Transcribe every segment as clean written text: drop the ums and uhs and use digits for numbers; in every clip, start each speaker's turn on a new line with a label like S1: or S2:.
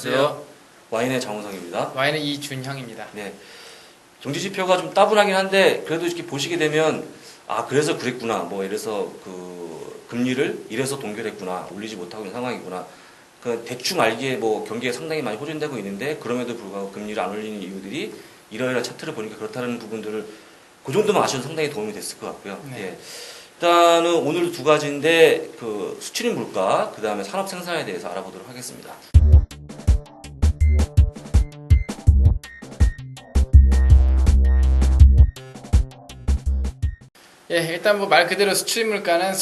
S1: 안녕하세요. 와인의 장우성입니다.
S2: 와인의 이준형입니다.
S1: 네. 경제지표가 좀 따분하긴 한데, 그래도 이렇게 보시게 되면, 아, 그래서 그랬구나. 뭐, 이래서 그, 금리를 이래서 동결했구나. 올리지 못하고 있는 상황이구나. 그, 대충 알기에 뭐, 경기가 상당히 많이 호전되고 있는데, 그럼에도 불구하고 금리를 안 올리는 이유들이 이러이러한 차트를 보니까 그렇다는 부분들을 그 정도만 아셔도 상당히 도움이 됐을 것 같고요.
S2: 네.
S1: 예. 일단은 오늘 두 가지인데, 그, 수출입 물가, 그 다음에 산업 생산에 대해서 알아보도록 하겠습니다.
S2: 예, 일단 뭐 말 그대로 수출 물가는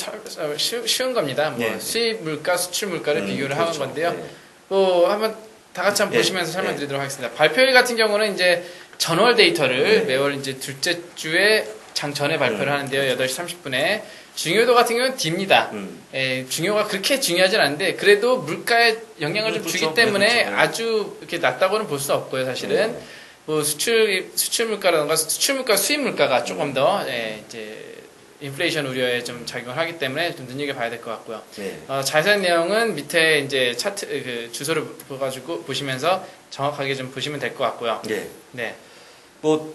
S2: 쉬운 겁니다. 뭐
S1: 네.
S2: 수입 물가, 수출 물가를 비교를
S1: 그렇죠.
S2: 하는 건데요.
S1: 네.
S2: 뭐 한번 다 같이 한번
S1: 네.
S2: 보시면서 설명드리도록 하겠습니다. 발표일 같은 경우는 이제 전월 데이터를 매월 이제 둘째 주에 장 전에 발표를 하는데요. 8시 30분에. 중요도 같은 경우는 D입니다. 예, 중요가 그렇게 중요하진 않은데 그래도 물가에 영향을 좀
S1: 그렇죠.
S2: 주기 때문에
S1: 네, 그렇죠.
S2: 아주 이렇게 낮다고는 볼 수 없고요, 사실은. 뭐 수출 물가라든가 수출 물가, 수입 물가가 조금 더 이제 인플레이션 우려에 좀 작용을 하기 때문에 좀 눈여겨봐야 될 것 같고요.
S1: 네.
S2: 자세한 내용은 밑에 이제 차트 그 주소를 보가지고 보시면서 정확하게 좀 보시면 될 것 같고요.
S1: 네.
S2: 네.
S1: 뭐,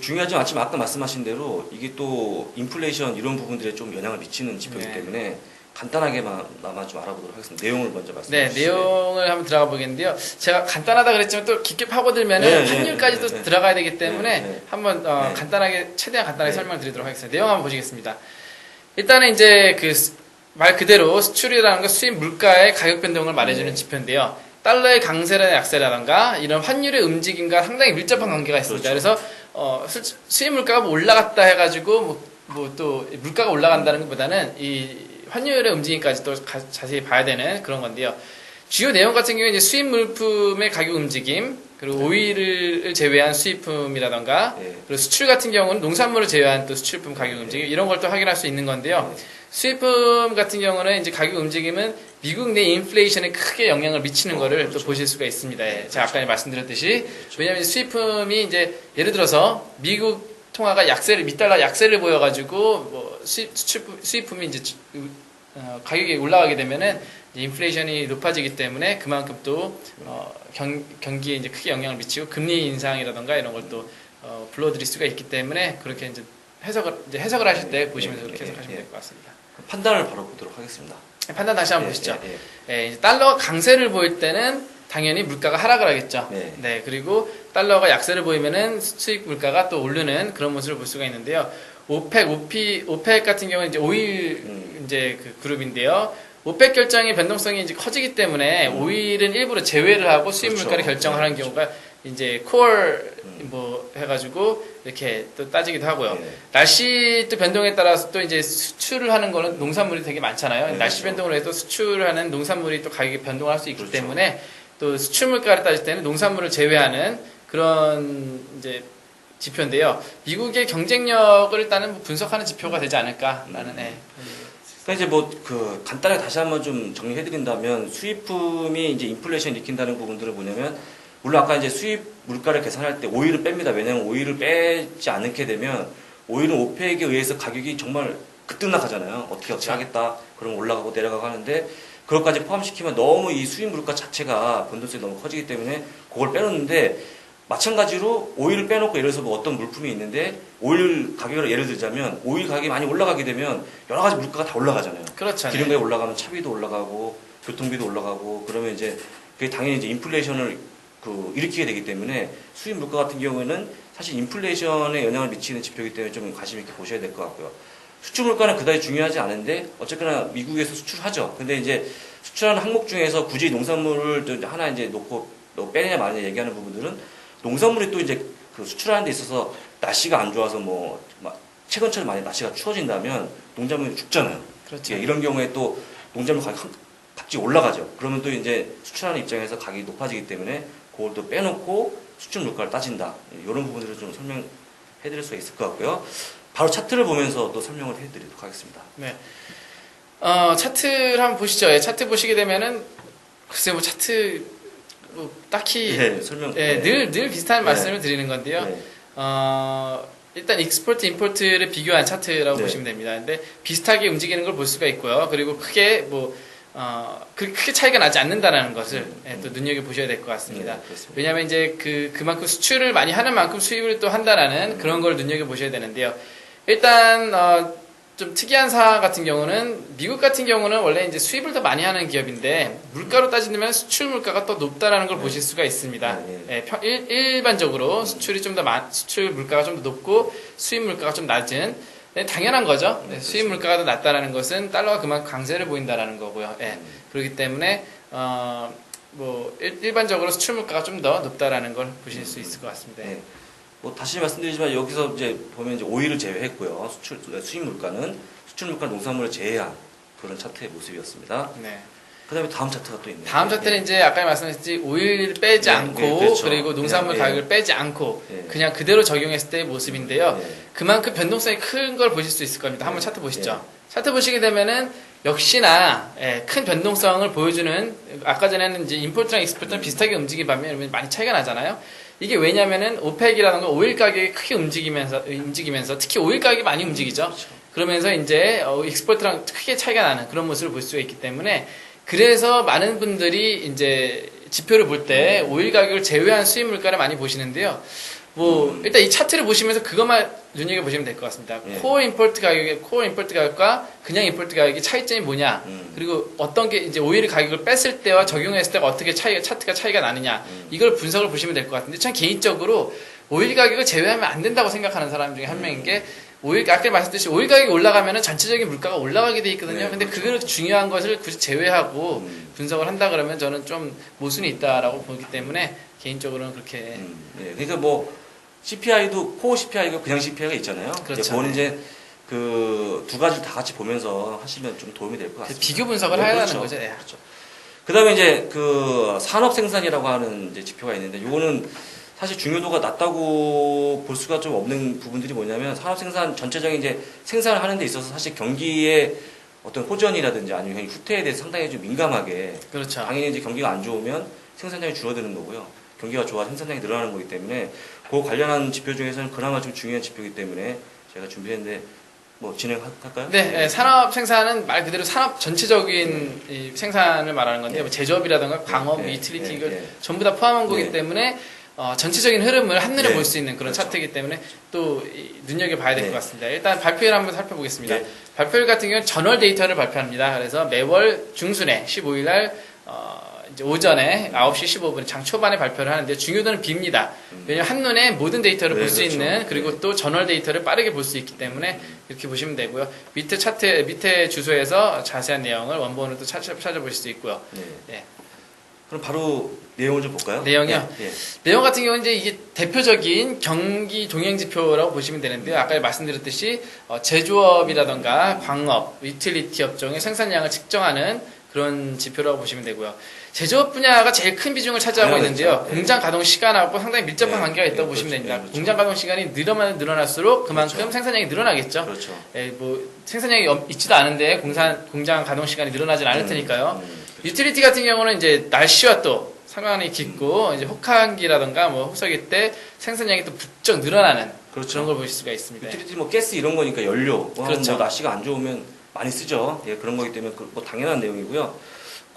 S1: 중요하지 않지만 아까 말씀하신 대로 이게 또 인플레이션 이런 부분들에 좀 영향을 미치는 지표이기
S2: 네.
S1: 때문에 간단하게만 좀 알아보도록 하겠습니다. 내용을 먼저 말씀해
S2: 네,
S1: 주시죠.
S2: 내용을 한번 들어가 보겠는데요. 제가 간단하다 그랬지만 또 깊게 파고들면은 환율까지도 들어가야 되기 때문에 한번 간단하게 최대한 간단하게 설명드리도록 하겠습니다. 내용 한번 보시겠습니다. 일단은 이제 그 말 그대로 수출이라는 건 수입 물가의 가격 변동을 말해주는 지표인데요. 달러의 강세라는 약세라든가 이런 환율의 움직임과 상당히 밀접한 관계가 있습니다.
S1: 그렇죠.
S2: 그래서 수입 물가가 뭐 올라갔다 해가지고 뭐 또 물가가 올라간다는 것보다는 이 환율의 움직임까지 또 자세히 봐야 되는 그런 건데요. 주요 내용 같은 경우에 이제 수입 물품의 가격 움직임, 그리고 오일을 제외한 수입품이라던가, 그리고 수출 같은 경우는 농산물을 제외한 또 수출품 가격 움직임, 이런 걸 또 확인할 수 있는 건데요. 수입품 같은 경우는 이제 가격 움직임은 미국 내 인플레이션에 크게 영향을 미치는 거를
S1: 그렇죠.
S2: 또 보실 수가 있습니다. 제가 아까 말씀드렸듯이. 왜냐하면 수입품이 이제 예를 들어서 미국 통화가 미달러 약세를 보여가지고 뭐 수입품이 이제 가격이 올라가게 되면은 인플레이션이 높아지기 때문에 그만큼 또 경기에 이제 크게 영향을 미치고 금리 인상이라던가 이런 걸 또 불러들일 수가 있기 때문에 그렇게 이제 해석을 하실 때 보시면서 그렇게 해석하시면 될 것 같습니다.
S1: 판단을 바로 보도록 하겠습니다.
S2: 판단 다시 한번 보시죠. 이제 달러가 강세를 보일 때는 당연히 물가가 하락을 하겠죠. 네. 그리고 달러가 약세를 보이면은 수입 물가가 또 오르는 그런 모습을 볼 수가 있는데요. 오펙 같은 경우는 이제 오일 이제 그 그룹인데요. 오펙 결정의 변동성이 이제 커지기 때문에 오일은 일부러 제외를 하고 수입 물가를 결정하는 경우가 이제 콜 뭐 해가지고 이렇게 또 따지기도 하고요. 날씨 또 변동에 따라서 또 이제 수출을 하는 거는 농산물이 되게 많잖아요. 날씨 변동으로 해도 수출하는 농산물이 또 가격이 변동할 수 있기 때문에 또 수출 물가를 따질 때는 농산물을 제외하는 그런 이제 지표인데요. 미국의 경쟁력을 일단은 분석하는 지표가 되지 않을까라는.
S1: 그러니까 이제 간단하게 다시 한번 좀 정리해드린다면 수입품이 이제 인플레이션 일으킨다는 부분들을 뭐냐면 물론 아까 이제 수입 물가를 계산할 때 오일을 뺍니다. 왜냐하면 오일을 빼지 않게 되면 오일은 오펙에 의해서 가격이 정말 급등락하잖아요. 어떻게 하겠다. 그럼 올라가고 내려가고 하는데 그것까지 포함시키면 너무 이 수입 물가 자체가 변동성이 너무 커지기 때문에 그걸 빼놓는데 마찬가지로 오일을 빼놓고 예를 들어서 뭐 어떤 물품이 있는데 오일 가격을 예를 들자면 오일 가격이 많이 올라가게 되면 여러 가지 물가가 다 올라가잖아요.
S2: 그렇죠.
S1: 기름값이 올라가면 차비도 올라가고 교통비도 올라가고 그러면 이제 그게 당연히 이제 인플레이션을 일으키게 되기 때문에 수입 물가 같은 경우에는 사실 인플레이션에 영향을 미치는 지표이기 때문에 좀 관심 있게 보셔야 될 것 같고요. 수출 물가는 그다지 중요하지 않은데 어쨌거나 미국에서 수출하죠. 근데 이제 수출하는 항목 중에서 굳이 농산물을 또 하나 이제 놓고 빼느냐 마느냐 얘기하는 부분들은 농산물이 또 이제 수출하는 데 있어서 날씨가 안 좋아서 최근처럼 만약 날씨가 추워진다면 농작물이 죽잖아요.
S2: 그렇죠.
S1: 이런 경우에 또 농작물 가격이 갑자기 올라가죠. 그러면 또 이제 수출하는 입장에서 가격이 높아지기 때문에 그걸 또 빼놓고 수출 물가를 따진다. 이런 부분들을 좀 설명해드릴 수가 있을 것 같고요. 바로 차트를 보면서 또 설명을 해드리도록 하겠습니다.
S2: 네. 차트를 한번 보시죠. 차트 보시게 되면은 글쎄 뭐 차트 딱히 늘 비슷한 말씀을 드리는 건데요. 일단 익스포트 임포트를 비교한 차트라고 보시면 됩니다. 근데 비슷하게 움직이는 걸 볼 수가 있고요. 그리고 크게 크게 차이가 나지 않는다는 것을 또 눈여겨보셔야 될 것 같습니다. 왜냐하면 이제 그만큼 수출을 많이 하는 만큼 수입을 또 한다라는 그런 걸 눈여겨보셔야 되는데요. 일단, 좀 특이한 사항 같은 경우는 미국 같은 경우는 원래 이제 수입을 더 많이 하는 기업인데 물가로 따지면 수출 물가가 더 높다라는 걸 보실 수가 있습니다. 일반적으로 수출이 좀 더 수출 물가가 좀 더 높고 수입 물가가 좀 낮은 당연한 거죠. 수입 물가가 더 낮다라는 것은 달러가 그만큼 강세를 보인다라는 거고요. 그렇기 때문에 일반적으로 수출 물가가 좀 더 높다라는 걸 보실 수 있을 것 같습니다.
S1: 뭐 다시 말씀드리지만 여기서 이제 보면 이제 오일을 제외했고요. 수입 물가는 수출 물가 농산물을 제외한 그런 차트의 모습이었습니다. 그다음에 다음 차트가 또 있네요.
S2: 다음 차트는 이제 아까 말씀하셨듯이 오일을 빼지 않고
S1: 그렇죠.
S2: 그리고 농산물 가격을 빼지 않고 그냥 그대로 적용했을 때의 모습인데요. 그만큼 변동성이 큰 걸 보실 수 있을 겁니다. 한번 차트 보시죠. 차트 보시게 되면은 역시나 큰 변동성을 보여주는 아까 전에는 이제 임포트랑 익스포트랑 비슷하게 움직이면 많이 차이가 나잖아요. 이게 왜냐면은 오펙이라는 건 오일 가격이 크게 움직이면서 특히 오일 가격이 많이 움직이죠. 그러면서 이제 익스포트랑 크게 차이가 나는 그런 모습을 볼 수가 있기 때문에 그래서 많은 분들이 이제 지표를 볼 때 오일 가격을 제외한 수입 물가를 많이 보시는데요. 일단 이 차트를 보시면서 그것만 눈여겨보시면 될 것 같습니다. 코어 임포트 가격과 그냥 임포트 가격의 차이점이 뭐냐, 그리고 어떤 게 이제 오일 가격을 뺐을 때와 적용했을 때가 어떻게 차트가 차이가 나느냐, 이걸 분석을 보시면 될 것 같은데, 전 개인적으로 오일 가격을 제외하면 안 된다고 생각하는 사람 중에 한 명인 게, 아까 말씀드렸듯이 오일 가격이 올라가면은 전체적인 물가가 올라가게 돼 있거든요. 근데 그걸 중요한 것을 굳이 제외하고 분석을 한다 그러면 저는 좀 모순이 있다라고 보기 때문에 개인적으로는 그렇게.
S1: 그러니까 뭐 CPI도 코어 CPI가 그냥 CPI가 있잖아요.
S2: 그렇죠.
S1: 그거는 이제 그 두 가지를 다 같이 보면서 하시면 좀 도움이 될 것 같습니다.
S2: 비교 분석을 해야 하는 거죠.
S1: 그렇죠. 그다음에 이제 그 산업 생산이라고 하는 이제 지표가 있는데, 요거는 사실 중요도가 낮다고 볼 수가 좀 없는 부분들이 뭐냐면, 산업 생산 전체적인 이제 생산을 하는 데 있어서 사실 경기의 어떤 호전이라든지 아니면 후퇴에 대해서 상당히 좀 민감하게.
S2: 그렇죠.
S1: 당연히 이제 경기가 안 좋으면 생산량이 줄어드는 거고요. 경기가 좋아 생산량이 늘어나는 거기 때문에 그 관련한 지표 중에서는 그나마 좀 중요한 지표이기 때문에 제가 준비했는데 뭐 진행할까요?
S2: 네, 산업 생산은 말 그대로 산업 전체적인 이 생산을 말하는 건데 뭐 제조업이라든가 광업, 유틸리티 이걸 전부 다 포함한 거기 때문에 전체적인 흐름을 한눈에 볼 수 있는 그런 차트이기 때문에 또 눈여겨봐야 될 것 같습니다. 일단 발표일 한번 살펴보겠습니다. 발표일 같은 경우는 전월 데이터를 발표합니다. 그래서 매월 중순에 15일 날 이제 오전에 9시 15분에 장 초반에 발표를 하는데 중요도는 B입니다. 왜냐하면 한눈에 모든 데이터를 볼 수 있는, 그리고 또 전월 데이터를 빠르게 볼 수 있기 때문에 이렇게 보시면 되고요. 밑에 주소에서 자세한 내용을 원본으로 또 찾아보실 수 있고요.
S1: 그럼 바로 내용을 좀 볼까요?
S2: 내용이요? 내용 같은 경우는 이제 이게 대표적인 경기 동행 지표라고 보시면 되는데요. 아까 말씀드렸듯이 제조업이라던가 광업, 유틸리티 업종의 생산량을 측정하는 그런 지표라고 보시면 되고요. 제조업 분야가 제일 큰 비중을 차지하고 있는데요. 공장 가동 시간하고 상당히 밀접한 관계가 있다고 보시면 됩니다. 공장 가동 시간이 늘어날수록 그만큼 생산량이 늘어나겠죠. 뭐 생산량이 있지도 않은데 공장 가동 시간이 늘어나진 않을 테니까요. 유틸리티 같은 경우는 이제 날씨와 또 상관이 깊고 이제 혹한기라던가 뭐 호석일 때 생산량이 또 부쩍 늘어나는 그런 걸 보실 수가 있습니다.
S1: 유틸리티 뭐 가스 이런 거니까 연료.
S2: 그렇죠.
S1: 뭐 날씨가 안 좋으면 많이 쓰죠. 그런 거기 때문에 뭐 당연한 내용이고요.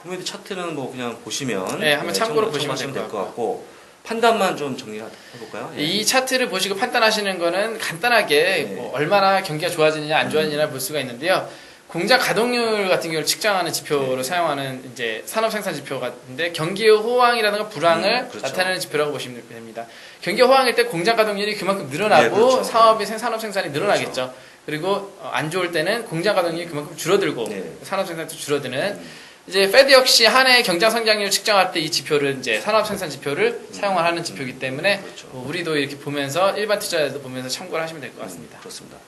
S1: 코미디 차트는 뭐 그냥 보시면
S2: 한번 참고로 보시면 될 것
S1: 같고, 판단만 좀 정리해 볼까요?
S2: 이 차트를 보시고 판단하시는 거는 간단하게 뭐 얼마나 경기가 좋아지느냐 안 좋아지느냐 볼 수가 있는데요. 공장 가동률 같은 경우를 측정하는 지표로 사용하는 이제 산업 생산 지표 같은데, 경기의 호황이라든가 불황을 나타내는 지표라고 보시면 됩니다. 경기 호황일 때 공장 가동률이 그만큼 늘어나고 산업 생산이 늘어나겠죠. 그리고 안 좋을 때는 공장 가동률이 그만큼 줄어들고 산업 생산도 줄어드는. 이제 페드 역시 한 해 경장 성장률 측정할 때 이 지표를 이제 산업 생산 지표를 사용하는 지표이기 때문에 뭐 우리도 이렇게 보면서 일반 투자자도 보면서 참고를 하시면 될 것 같습니다.
S1: 그렇습니다.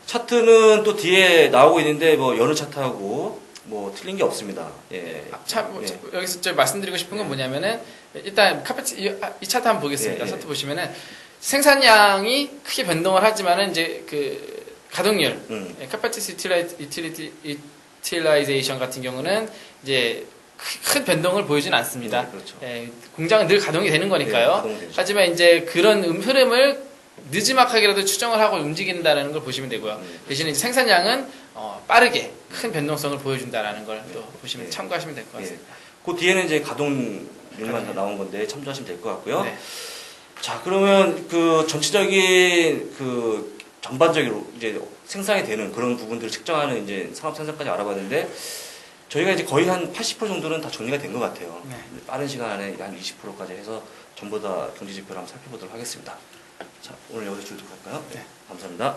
S1: 차트는 또 뒤에 나오고 있는데 뭐 여느 차트하고 뭐 틀린 게 없습니다.
S2: 여기서 저 말씀드리고 싶은 건 뭐냐면은 일단 이 차트 한번 보겠습니다. 차트 보시면은 생산량이 크게 변동을 하지만은 이제 그 가동률, capacity utilization 같은 경우는 이제 큰 변동을 보이진 않습니다. 공장은 늘 가동이 되는 거니까요. 하지만 이제 그런 흐름을 느지막하게라도 추정을 하고 움직인다는 걸 보시면 되고요. 대신에 이제 생산량은 빠르게 큰 변동성을 보여준다라는 걸 또 보시면 참고하시면 될 것 같습니다.
S1: 그 뒤에는 이제 가동률만 다 나온 건데 참조하시면 될 것 같고요. 자, 그러면 그 전체적인 그 전반적으로 이제 생산이 되는 그런 부분들을 측정하는 이제 산업 생산까지 알아봤는데 저희가 이제 거의 한 80% 정도는 다 정리가 된 것 같아요. 빠른 시간 안에 한 20%까지 해서 전부 다 경제 지표를 한번 살펴보도록 하겠습니다. 자, 오늘 여기서 줄도록 할까요? 감사합니다.